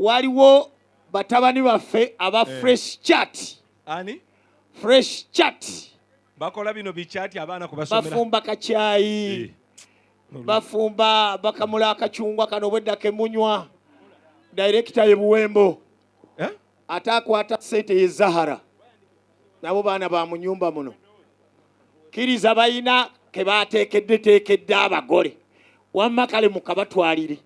waliwo batabani baffe aba fresh chat. Ani? Fresh chat. Bakola bino bichati abaana kubasomera. Bafumba kachayi. Bafumba bakamula akachungwa kano bwedda kemunywa. Director ye Buwembo. Atakwata sente ye Zahara. Nabo baana ba mu nyumba muno. Kiriza bayina ke batekedde abagole. Wamma kale mukabatwalire.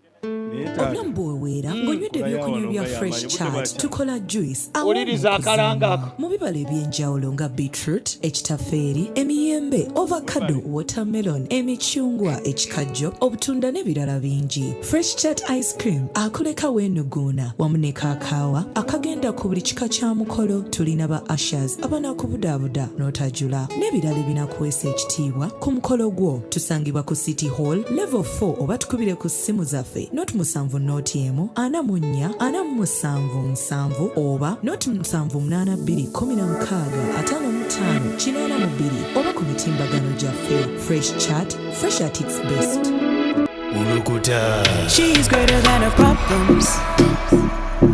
Obyambo weera ng'onywedde ebyokunywa bya fresh chat tukola juice oliriza akalanga mu bibala eby'enjawulo nga beetroot, ekitafeeri, emiyembe, ovacado, watermelon, emicungwa, ekikajjo, obutunda n'ebirala bingi. Fresh chat ice cream akuleka weenuguuna wamu ne kaakaawa akagenda ku buli kika kya mukolo. Tulina ba ushers abanakubudaabuda n'otajula n'ebirala ebinakuweesa ekitiibwa ku mukolo gwo. Tusangibwa ku City Hall level 4 oba tukubire ku ssimu zaffe musanvu notiemu ana munya ana musanvu nsanvu oba noti musanvu mnana bbiri 16 atano mutano kinana mubiri oba ku mitimbagano gyaffe. Fresh chat, fresh at its best. She's greater than her problems,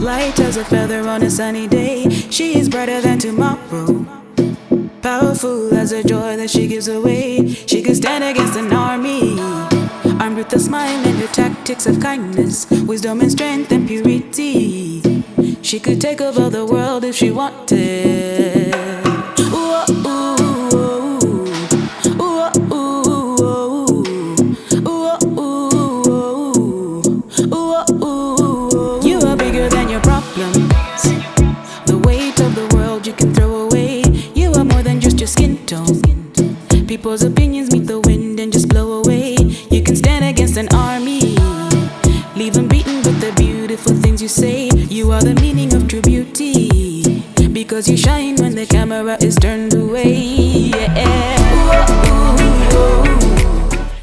light as a feather on a sunny day. She is brighter than tomorrow, powerful as a joy that she gives away. She could stand against an army, armed with a smile and her tactics of kindness, wisdom and strength and purity. She could take over the world if she wanted. Ooh, ooh, ooh, ooh, ooh, ooh, ooh. You are bigger than your problems, the weight of the world you can throw away. You are more than just your skin tone. People's opinions meet the wind and just blow away. You can stand against an army, leave them beaten with the beautiful things you say. You are the meaning of true beauty, because you shine when the camera is turned away. Yeah.